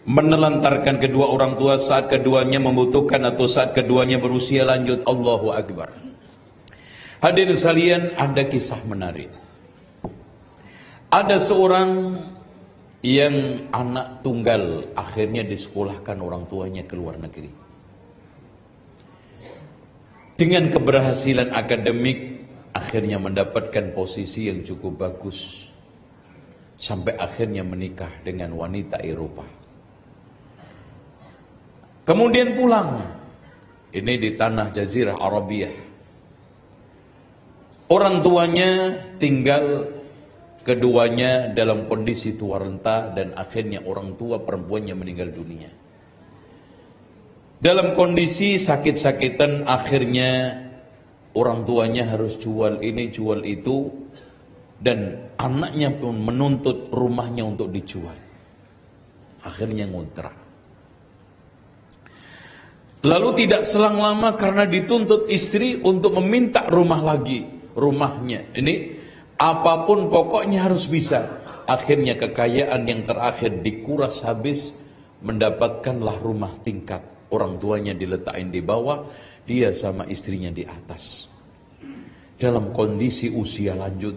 menelantarkan kedua orang tua saat keduanya membutuhkan atau saat keduanya berusia lanjut. Allahu Akbar. Hadirin sekalian, ada kisah menarik. Ada seorang yang anak tunggal akhirnya disekolahkan orang tuanya ke luar negeri. Dengan keberhasilan akademik akhirnya mendapatkan posisi yang cukup bagus, sampai akhirnya menikah dengan wanita Eropa. Kemudian pulang, ini di tanah Jazirah Arabia. Orang tuanya tinggal, keduanya dalam kondisi tua renta, dan akhirnya orang tua perempuannya meninggal dunia. Dalam kondisi sakit-sakitan, akhirnya orang tuanya harus jual ini, jual itu, dan anaknya pun menuntut rumahnya untuk dijual. Akhirnya ngontrak. Lalu tidak selang lama karena dituntut istri untuk meminta rumah lagi, rumahnya. Ini apapun pokoknya harus bisa. Akhirnya kekayaan yang terakhir dikuras habis, mendapatkanlah rumah tingkat. Orang tuanya diletakin di bawah, dia sama istrinya di atas. Dalam kondisi usia lanjut.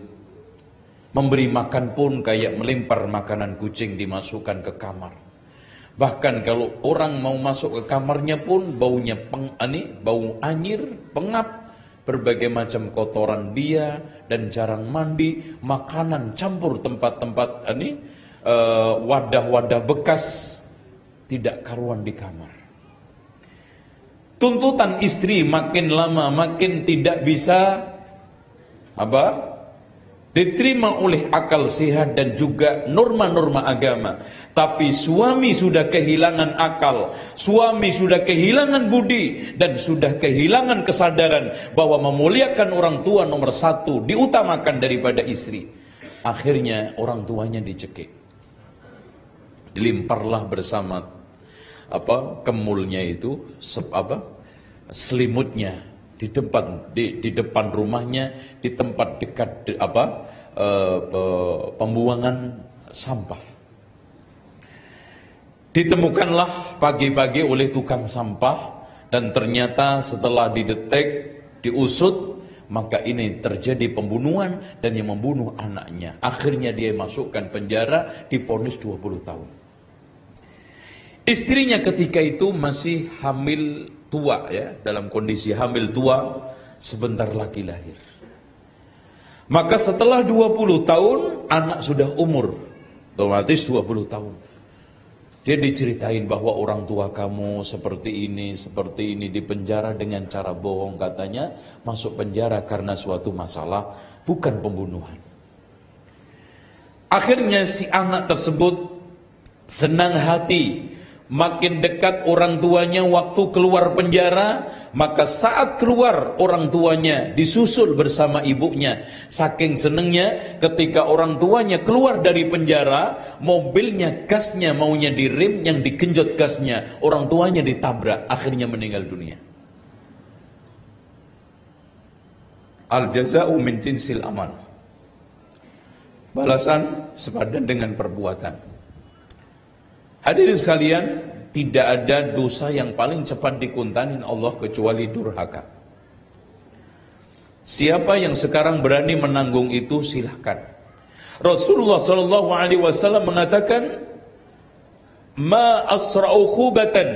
Memberi makan pun kayak melempar makanan kucing dimasukkan ke kamar. Bahkan kalau orang mau masuk ke kamarnya pun baunya bau anyir, pengap, berbagai macam kotoran dia dan jarang mandi, makanan campur tempat-tempat wadah-wadah bekas, tidak karuan di kamar. Tuntutan istri makin lama makin tidak bisa diterima oleh akal sehat dan juga norma-norma agama. Tapi suami sudah kehilangan akal, suami sudah kehilangan budi, dan sudah kehilangan kesadaran bahwa memuliakan orang tua nomor satu diutamakan daripada istri. Akhirnya orang tuanya dicekik, dilimparlah bersama kemulnya itu, selimutnya di depan rumahnya, di tempat dekat pembuangan sampah. Ditemukanlah pagi-pagi oleh tukang sampah, dan ternyata setelah didetek, diusut, maka ini terjadi pembunuhan, dan yang membunuh anaknya. Akhirnya dia masukkan penjara, divonis 20 tahun. Istrinya ketika itu masih hamil tua, ya, dalam kondisi hamil tua, sebentar lagi lahir. Maka setelah 20 tahun, anak sudah umur, otomatis 20 tahun. Dia diceritain bahwa orang tua kamu seperti ini, di penjara dengan cara bohong, katanya masuk penjara karena suatu masalah, bukan pembunuhan. Akhirnya si anak tersebut senang hati, makin dekat orang tuanya waktu keluar penjara, maka saat keluar orang tuanya disusul bersama ibunya. Saking senengnya ketika orang tuanya keluar dari penjara, mobilnya gasnya maunya direm, yang digenjot gasnya, orang tuanya ditabrak, akhirnya meninggal dunia. Al-jaza'u min jinsil amal. Balasan sepadan dengan perbuatan. Hadirin sekalian, tidak ada dosa yang paling cepat dikuntanin Allah kecuali durhaka. Siapa yang sekarang berani menanggung itu, silahkan. Rasulullah SAW mengatakan, ma asra'u khubatan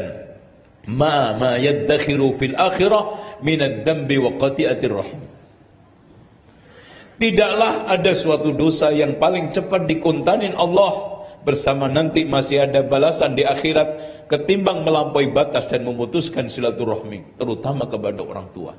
ma yaddakhiru fil akhirah minad dambi wa qati'atir rahim. Tidaklah ada suatu dosa yang paling cepat dikuntanin Allah bersama nanti masih ada balasan di akhirat, ketimbang melampaui batas dan memutuskan silaturahmi, terutama kepada orang tua.